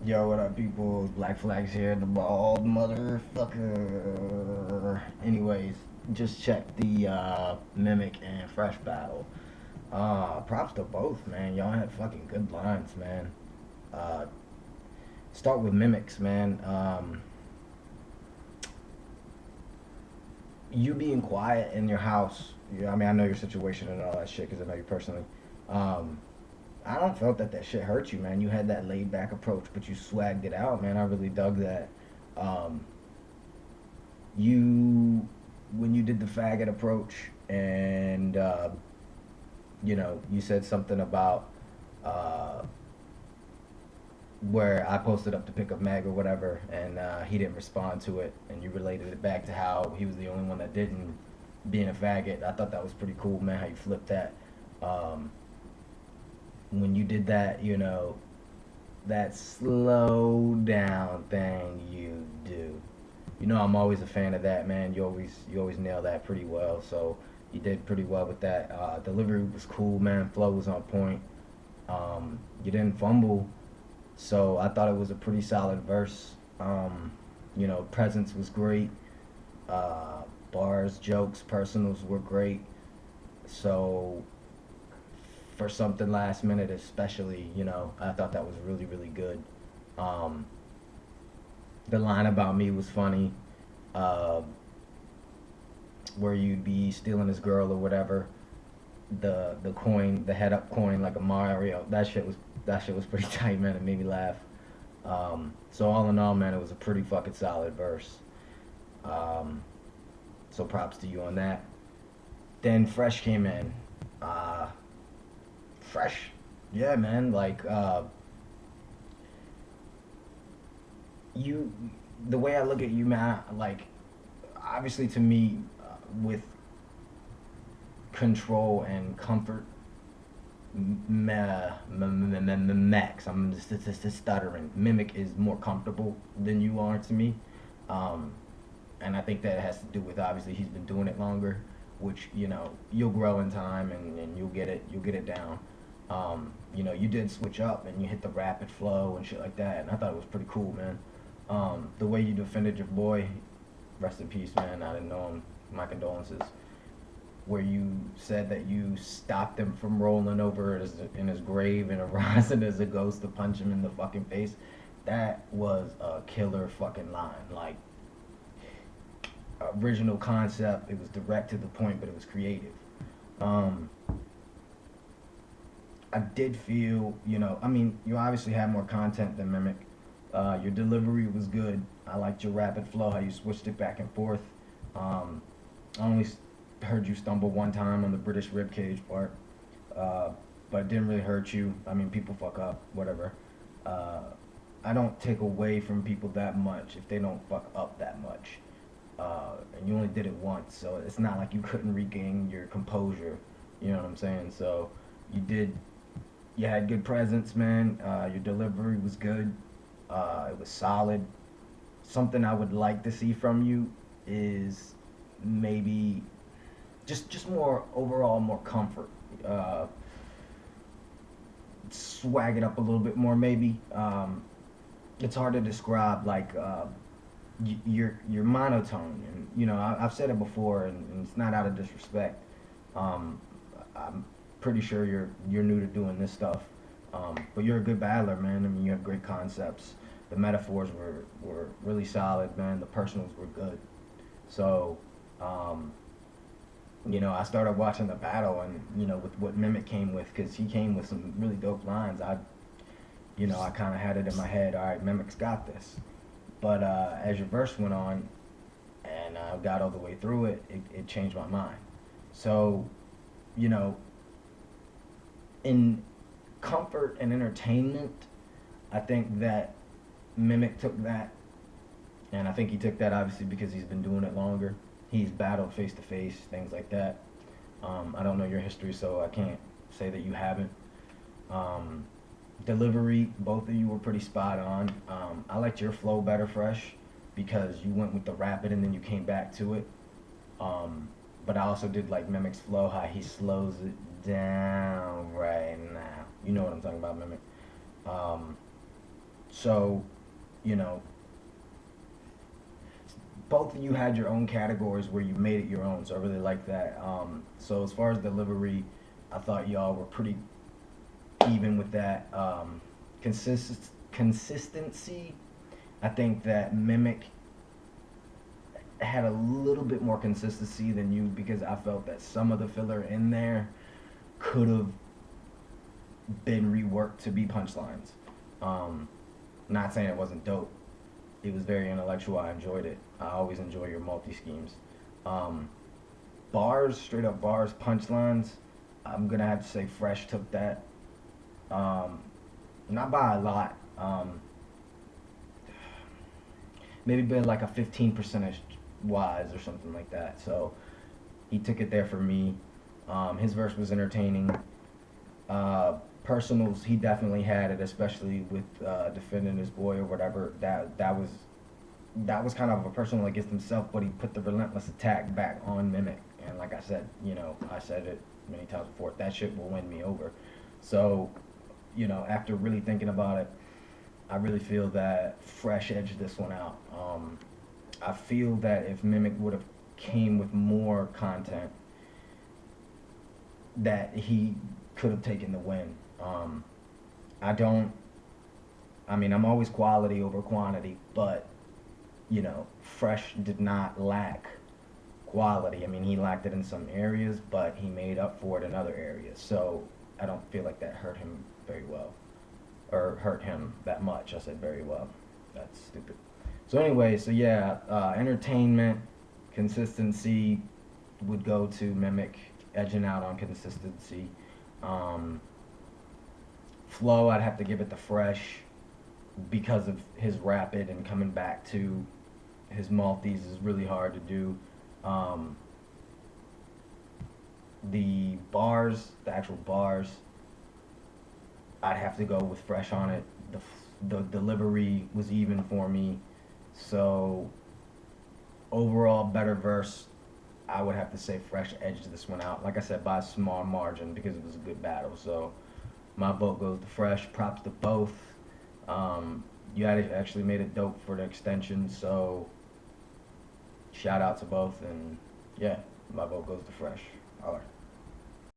Yo, what up, people? Black Flags here, the bald motherfucker. Anyways, just check the Mimic and Fresh battle. Props to both, man. Y'all had fucking good lines, man. Uh, Start with Mimics, man. You being quiet in your house. Yeah, I mean, I know your situation and all that shit because I know you personally. Um, I don't felt that shit hurt you, man. You had that laid back approach, but you swagged it out, man. I really dug that. Um, you when you did the faggot approach and you said something about uh, where I posted up to pick up Meg or whatever, and he didn't respond to it, and you related it back to how he was the only one that didn't, being a faggot. I thought that was pretty cool, man. How you flipped that. Um, when you did that, that slow down thing you do. I'm always a fan of that, man. You always nail that pretty well. So you did pretty well with that. Delivery was cool, man. Flow was on point. You didn't fumble, so I thought it was a pretty solid verse. Presence was great. Uh, Bars, jokes, personals were great. So for something last minute, especially, I thought that was really, really good. Um, the line about me was funny. Uh, where you'd be stealing his girl or whatever. The coin, the head up coin like a Mario. That shit was pretty tight, man. It made me laugh. So all in all, man, it was a pretty fucking solid verse. Um, so props to you on that. Then Fresh came in. Uh, Fresh, yeah, man. Like you, the way I look at you, man. Like obviously to me, with control and comfort, Max. I'm just stuttering. Mimic is more comfortable than you are to me, um, and I think that has to do with obviously he's been doing it longer, which you'll grow in time and you'll get it down. You did switch up and you hit the rapid flow and shit like that, and I thought it was pretty cool, man. The way you defended your boy, rest in peace, man. I didn't know him. My condolences. Where you said that you stopped him from rolling over in his grave and arising as a ghost to punch him in the fucking face. That was a killer fucking line. Like, original concept. It was direct to the point, but it was creative. Um, I did feel, I mean, you obviously had more content than Mimic. Your delivery was good. I liked your rapid flow, how you switched it back and forth. Um, I only heard you stumble one time on the British ribcage part, uh, but it didn't really hurt you. I mean, people fuck up, whatever. Uh, I don't take away from people that much if they don't fuck up that much. And you only did it once, so it's not like you couldn't regain your composure. You know what I'm saying? So you did. You had good presence, man. Your delivery was good. It was solid. Something I would like to see from you is maybe just more overall more comfort. Uh, Swag it up a little bit more, maybe. It's hard to describe, like your monotone, and I've said it before, and it's not out of disrespect. Um, I'm pretty sure you're new to doing this stuff, but you're a good battler, man. I mean, you have great concepts. The metaphors were really solid, man. The personals were good. So, um, I started watching the battle, and with what Mimic came with, because he came with some really dope lines. I kind of had it in my head. All right, Mimic's got this. But as your verse went on, and I got all the way through it, it changed my mind. So, you know, in comfort and entertainment, I think that Mimic took that, and I think he took that obviously because he's been doing it longer. He's battled face to face, things like that. I don't know your history, so I can't say that you haven't. Um, Delivery, both of you were pretty spot on. I liked your flow better, Fresh, because you went with the rapid and then you came back to it. Um, but I also did like Mimic's flow, how he slows it down right now. You know what I'm talking about, Mimic. Um, So, you know, both of you had your own categories where you made it your own. So I really like that. So as far as delivery, I thought y'all were pretty even with that. Consistency, I think that Mimic had a little bit more consistency than you because I felt that some of the filler in there could have been reworked to be punchlines. Um, Not saying it wasn't dope. It was very intellectual. I enjoyed it. I always enjoy your multi schemes. Um, Bars, straight up bars, punchlines. I'm gonna have to say Fresh took that. Um, Not by a lot. Maybe by like a 15 percentage wise or something like that. So he took it there for me. His verse was entertaining. Personals, he definitely had it, especially with defending his boy or whatever. That was kind of a personal against himself, but he put the relentless attack back on Mimic. And like I said, I said it many times before, that shit will win me over. So, after really thinking about it, I really feel that Fresh edged this one out. I feel that if Mimic would have came with more content, that he could have taken the win. I don't. I mean, I'm always quality over quantity, but Fresh did not lack quality. I mean, he lacked it in some areas, but he made up for it in other areas. So I don't feel like that hurt him very well, or hurt him that much. I said very well. That's stupid. So anyway, so yeah, entertainment, consistency would go to Mimic, edging out on consistency. Um, Flow, I'd have to give it to Fresh because of his rapid and coming back to his multis is really hard to do. Um, the actual bars, I'd have to go with Fresh on it. The delivery was even for me. So overall, better verse. I would have to say Fresh edged this one out. Like I said, by a small margin because it was a good battle. So my vote goes to Fresh. Props to both. You actually made it dope for the extension. So shout out to both. And yeah, my vote goes to Fresh. All right.